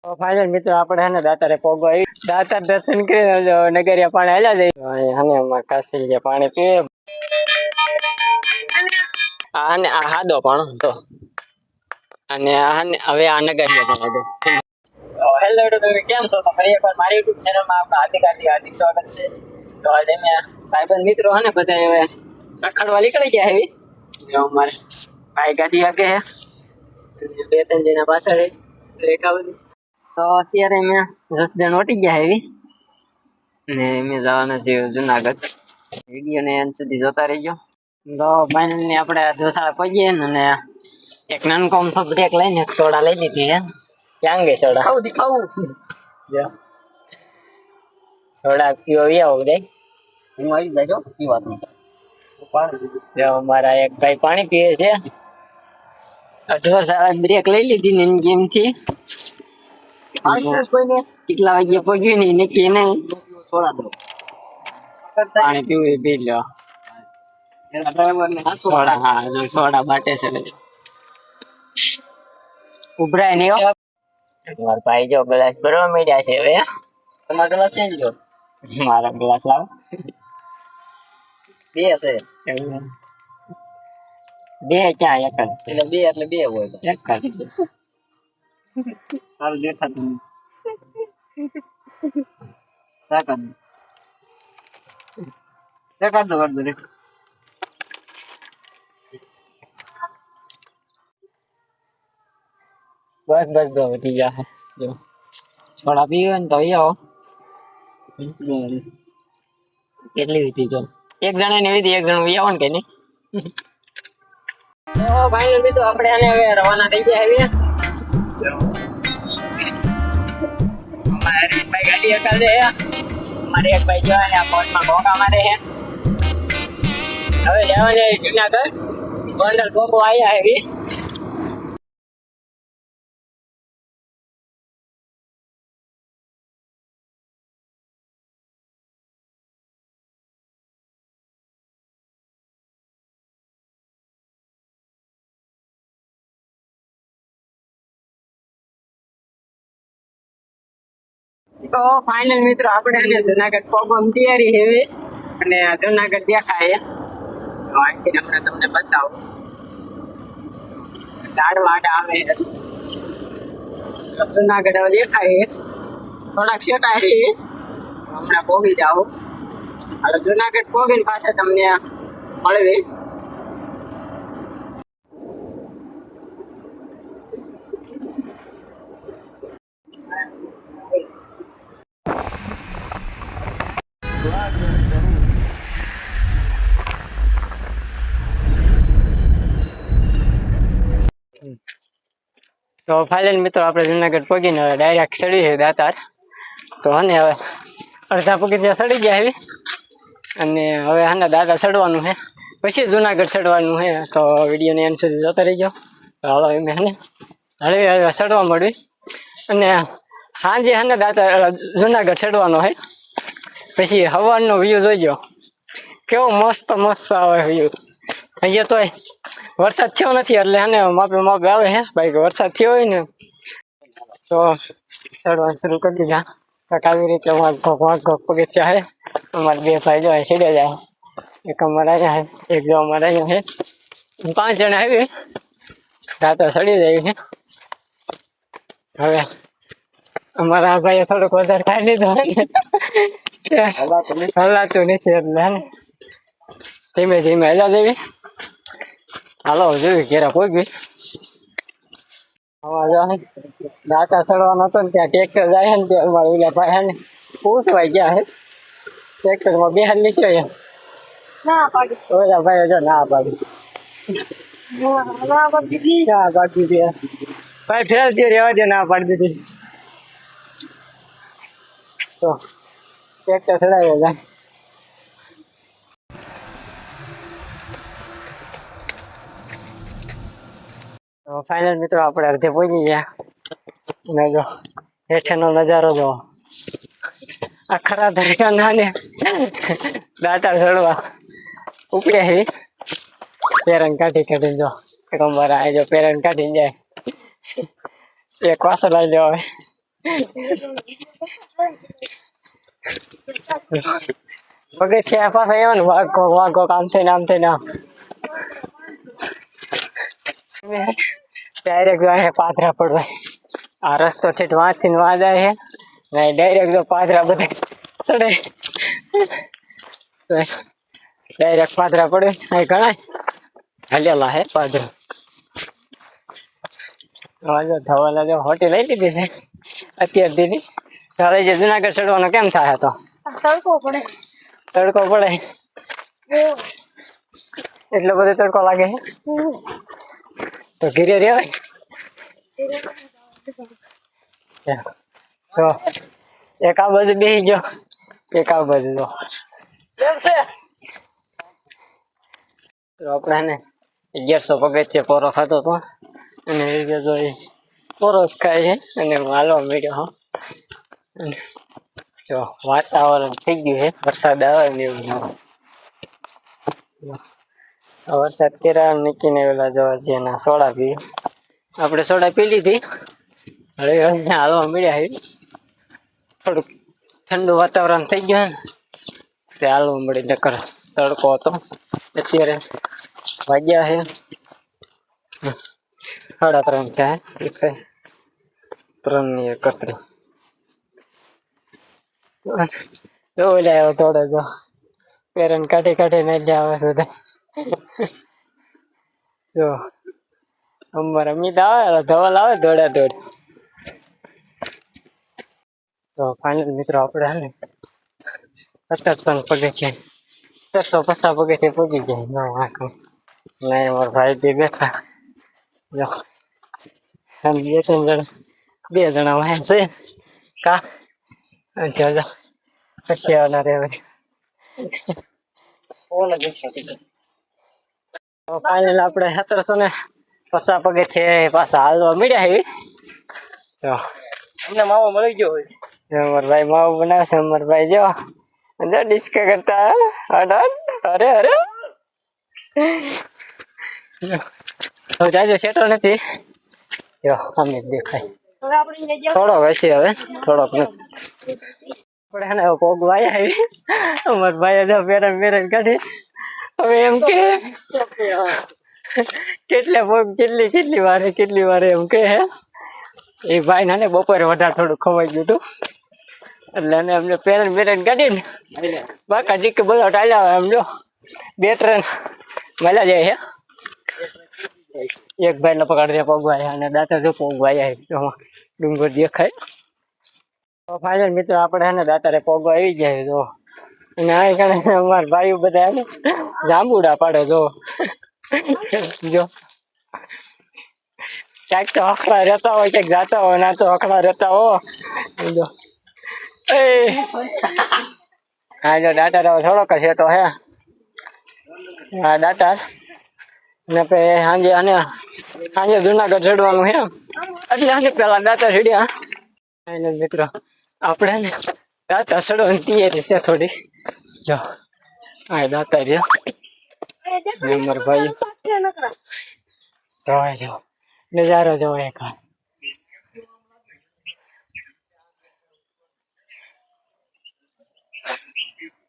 તો ફાઇનલ મિત્રો આપણે હે ને દાતારે પોગો આવી દાતાર દર્શન કરીને નગરિયા પાણી હાલ્યા જાય હને અમાર કાશી જે પાણી પીવે આને આ હાદો પણ તો અને આને હવે આ નગરિયા પણ હાદો. હેલો તમે કેમ છો? તો ફરી એકવાર મારી YouTube ચેનલ માં આપનું હાર્દિક સ્વાગત છે. તો આજે મેં ભાઈબંધ મિત્રો હને બધા હવે રખડવા નીકળી ગયા એવી જો અમારે ભાઈ ગાડી આગે હે બે ત્રણ જણા પાછળ રેખા બધી. તો અત્યારે મેં 10 જણ ઓટી ગયા એવી ને મેં જવાના છે જુનાગઢ. વિડીયો ને અંત સુધી જોતા રહેજો. તો ફાઇનલી આપણે ધોસાળા પહોંચીએ ને એક નાનકો અમથો બ્રેક લઈને એક સોડા લઈ લીધી હે. ક્યાં ગઈ સોડા? ખાવું જો સોડા પીવો આવો દે હું આવી જાય પીવાનું. જો અમારા એક ભાઈ પાણી પીવે છે. ધોસાળા બ્રેક લઈ લીધી ને ગેમ થી કેટલા વાગે પહોંચ્યું નહીં નક્કી નહીં. સોડા દો પાણી પીવું પી લો. સોડા હા સોડા બાટે છે ઉભરાય નહીં. મારા ભાઈ જો ગ્લાસ ભરવા માંડ્યા છે હવે. તમારા ગ્લાસ છે જો મારા ગ્લાસ લાવ બે છે બે ક્યાં એક એટલે બે એટલે બે હોય એક સારું દેખાતું દેખાડ દો બસ બસ દો વધી ગયા જો થોડા પીવે ને તો આવો કેટલી વીતી જો એક જણા ને વીતી એક જણ આવો ને કે નહીં. તો ફાઇનલ મિત્રો આપણે આને હવે રવાના થઈ ગયા હવે. અમારે ભાઈ ગાડી અકાલે હે અમારે એક ભાઈ જો આ કોર્ટમાં ભોગા મારે હે. હવે જવાને જુનાગઢ ગોંડલ ભોગો આવ્યા હે. તો ફાઇનલ મિત્રો આપણે જુનાગઢ પ્રોગ્રામ તૈયારી હેવી અને જુનાગઢ દેખાય અહીંથી હમણાં તમને બતાવું દાડવાડ આવે જુનાગઢ હવે દેખાય થોડાક સેટા હે હમણાં પોગી જાવ. હવે જુનાગઢ પોગીને પાછા તમને મળવી. તો ફાઇનલ મિત્રો આપણે જુનાગઢ પગીને હવે ડાયરેક્ટ ચડી છે દાતાર. તો હને હવે અડધા પગી ત્યાં ચડી ગયા એવી અને હવે હને દાતા ચડવાનું છે પછી જુનાગઢ ચડવાનું છે. તો વિડીયોને એન્ડ સુધી જોતા રહીજો. તો હાલો એમ હને હવે ચડવા મળવી અને સાંજે હને દાતા જુનાગઢ ચડવાનો છે. પછી હવાનો વ્યૂ જોઈજો કેવો મસ્ત મસ્ત આવે વ્યૂ. અહીંયા તો વરસાદ થયો નથી એટલે હને માપે માપે આવે હે ભાઈ. વરસાદ થયો હોય ને તો ચડવાનું શરૂ કરી દીધા. આવી રીતે અમારે પગથિયા છે. અમારે બે ભાઈ જો સીડે જાય એક અમારે અહીંયા છે એક જો અમારે અહીંયા છે 5 જણા આવી રાતે ચડી જાય છે. હવે અમારા ભાઈએ થોડુંક વધારે ખાઈ લીધું હલાતું નથી એટલે હે ધીમે ધીમે હેલા દેવી. હાલો જોયું ઘેરા પહોંચી દાતા ચડવાનો હતો ને ત્યાં ટ્રેક્ટર જાય ને ત્યાં અમારે ઓલા ભાઈ હે ને પૂછવાય ગયા હે ટ્રેક્ટર માં બેહાર નીકળ્યો ના પાડી ઓલા ભાઈ જો ના પાડી ભાઈ ફેર છે રેવા દે ના પાડી દીધી. તો ટ્રેક્ટર ચડાવ્યો જાય. તો ફાઇનલ મિત્રો આપણે અડધે પહોંચી ગયા અને જો હેઠેનો નજારો જો આ ખરા દરિયા ને દાતા ચડવા ઉપડ્યા હે. પેરણ કાઢી કાઢીને જો એક અમારા આ જો પેરણ કાઢીને જાય એક વાસો લઈ લેવા પગથિયા પાછા એવા ને વાઘો વાઘો આમ થઈને આમ થઈને આમ ડાયરેક્ટ જો પાથરા પડવા આ રસ્તો ઠેઠ વાંચી ને વાં જાય છે ને ડાયરેક્ટ જો પાથરા બધા ચડે ડાયરેક્ટ પાથરા પડે અહીં ઘણા હાલેલા હે પાથરા ધવાલા જો હોટી લઈ લીધી છે અત્યારથી તારે જે જુનાગઢ ચડવાનો કેમ થાય તો તડકો પડે એટલો બધો તડકો લાગે છે તો ઘીરે રેવાય તો એક આ બાજુ બેસી ગયો એક આ બાજુ જો કેમ છે તો આપણે 1100 પગથિયે પોરો ખાતો હતો અને એ જો પોરો જ ખાય છે અને હાલવા મળ્યો હા જો વાતાવરણ થઈ ગયું છે વરસાદ આવે ને એવું વરસાદ કેરા નીકળીને એલા જવા છે એના સોડા પી આપણે સોડા પી લીધી હવે હાલવા મળ્યા છે થોડુંક ઠંડુ વાતાવરણ થઈ ગયું ને તે હાલવા મળી નકર તડકો હતો અત્યારે વાગ્યા છે 3:30 થયા 3:31 જો ઓલા આવ્યો થોડો જો પેરણ કાઢી કાઢીને એટલે આવે બધા જો અમારા અમિત આવે ધવલ આવે દોડા દોડ તો ફાઇનલ મિત્રો આપણે હાલે 1700 પગથિયે 1750 પગથિયે પહોંચી ગયા ના આખો નહીં મારા ભાઈ બી બેઠા જો બે જણા વાહે છે કા જો જો પછી આવના રે ફાઇનલ આપણે 1750 પગથિયે પાછા હાલવા મળ્યા છે જો અમને માવો મળી ગયો હોય અમરભાઈ માવો બનાવશે અમરભાઈ જો ડિસ્કા કરતા અરે અરે જાજો સેટો નથી જો અમે દેખાય થોડો હશે હવે થોડોક આપણે હે ને પોગ વાયા આવી અમરભાઈ જો પેરણ પેરણ કાઢી હવે એમ કે કેટલી વાર એમ કે હે એ ભાઈ ને બપોરે વધારે થોડું ખવાઈ ગયું હતું એટલે અમને પેરણ પેરણ કાઢીને બાકા જીક બોલો ટાલ્યા એમ જો 2-3 મળ્યા જાય છે એક ભાઈ ને પકડી પગવાયા અને દાતા જો પગવાયા ડુંગર દેખાય તો ફાઇનલ મિત્રો આપણે હે ને દાતારે પગવા આવી જાય જો અને આ કારણે અમારા ભાઈઓ બધા જાંબુડા પાડે જો જો ક્યાંક તો અખડા રહેતા હોય ક્યાંક જાતા હોય ના તો અખડા રહેતા હો જો હા જો દાતાર થોડોક છે તો હે હા દાતાર ને સાંજે જુનાગઢ ચડવાનું છે એટલે આને પેલા દાતા ચડ્યા ફાઇનલ મિત્રો આપણે ને દાતા ચડવાની તૈયારી છે થોડી જો આ દાતા રહ્યા અમારા ભાઈ જોવાય જો નજારો જોવાય એક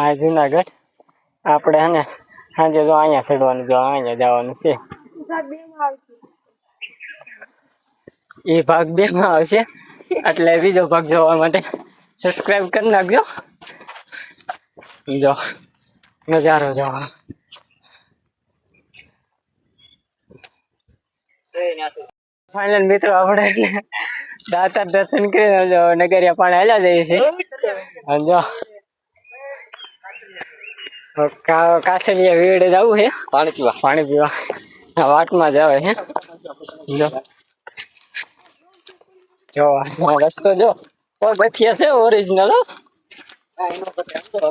આ જુનાગઢ આપણે હે ને સાંજે જો અહીંયા ચડવાનું જો અહીંયા જવાનું છે એ ભાગ 2 માં આવશે એટલે બીજો ભાગ જોવા માટે સબસ્ક્રાઇબ કરી નાખજો જો નજારો જોવા ફાઇનલ મિત્રો આપણે દાતા દર્શન કરીને નગરિયા પાણી હાલ્યા જઈએ છીએ જો કાસરિયા વેડે જવું છે પાણી પીવા વાટમાં જાવે છે જો રસ્તો જો પગથિયા છે ઓરિજિનલ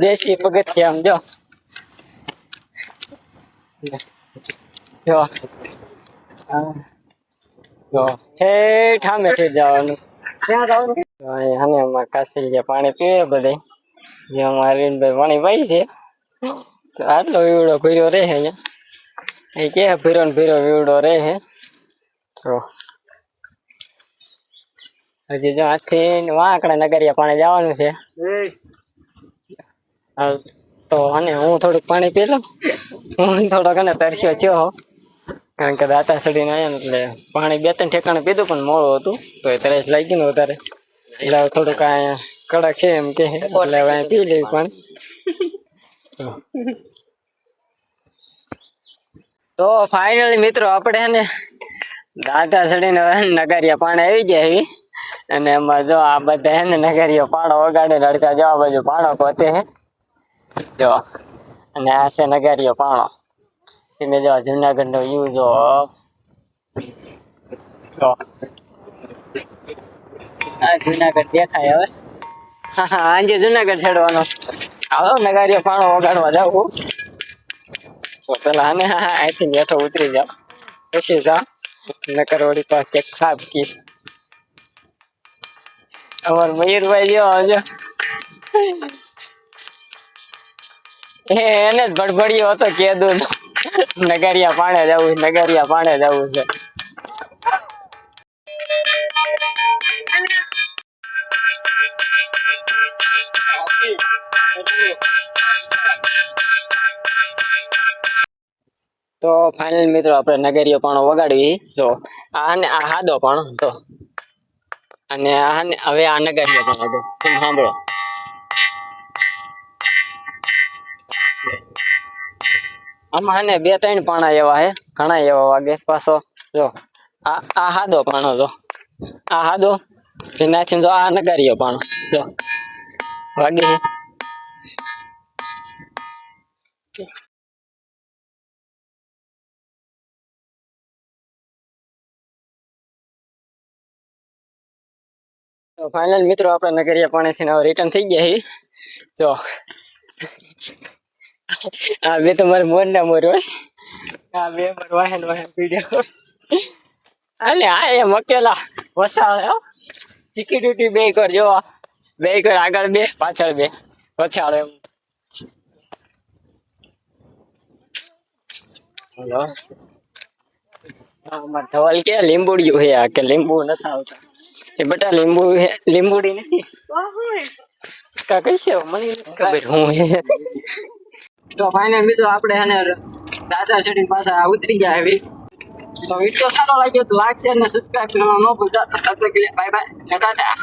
દેશી પગથિયા આમ જો ઠેઠ આમેથી જવાનું ક્યાં જવાનું અને અમારે કાસરિયા પાણી પીવે બધે જે અમારે પાણી પાઈ છે તો આટલો વીવડો ભર્યો રહે અહીંયા એ કે ભીરો વીવડો રહે તો હજી જો આથી વાંકડા નગરિયા પાણી જવાનું છે. હા, તો અને હું થોડુંક પાણી પી લઉં. હું થોડોક અને તરસ્યો થયો હો, કારણ કે દાતા સડીને આવ્યા ને એટલે પાણી 2-3 ઠેકાણે પીધું પણ મોડું હતું તો એ તરસ લાગી ને વધારે એટલે હવે થોડુંક અહીંયા કડક છે એમ કે એટલે હવે પી લેવું પાણી. તો ફાઇનલી મિત્રો આપણે હે ને દાતા સડીને નગરિયા પાણી આવી જાય એવી, અને એમાં જો આ બધા હે ને નગરિયો પાડો વગાડે લડકા જો આ બાજુ પાડો પોતે હે જો, અને આ છે નગરિયો પાણો. તમે જો જુનાગઢ નો વ્યૂ જો આ જુનાગઢ દેખાય હવે. હા આજે જુનાગઢ છેડવાનો આવો નગારીઓ પાણો વગાડવા જાવ. તો પેલા આને અહીંથી બેઠો ઉતરી જાવ પછી જા નકર વળી પાસ ચેક ખાબ કીસ. અમાર મયુરભાઈ જો આવજો એને જ ભડભડિયો હતો કીધું નગરિયા પાણે જવું, નગરિયા પાણે જવું છે. તો ફાઇનલ મિત્રો આપણે નગરિયો પાણો વગાડવી જો આને આ હાદો પાણો જો, અને આને હવે આ નગરિયો પાણો જો તમે સાંભળો. આમાં ને 2-3 પાણા એવા હે, ઘણા એવા વાગે પાછો જો આ હાદો પાણો જો, આ હાદો નાખીને જો આ નગરિયો પાણો જો વાગે. તો ફાઇનલ મિત્રો આપણે નગરિયા પાણી થી રિટર્ન થઈ ગયા હી જો. આ બે તમારે મોર ના મોર હોય, આ બે મોર વાહન વાહન પીડ્યો. અને આ એ મકેલા વસાવે સિક્યુરિટી બે કર જો, બે કર આગળ બે પાછળ બે પછાડ એમ. હેલો અમાર ધવલ કે લીંબુડિયું હે આ કે લીંબુ નથી આવતા એ બટા લીંબુ લીંબુડી નથી કા કઈશે મને નથી ખબર હું હે. તો ફાઇનલ મિત્રો આપણે હે ને દાદા શેડી પાછા ઉતરી ગયા હવે. તો વિડિયો સારો લાગ્યો તો લાઈક શેર અને સબસ્ક્રાઇબ કરવાનું ન ભૂલતા. તબ તક કે બાય બાય ટાટા.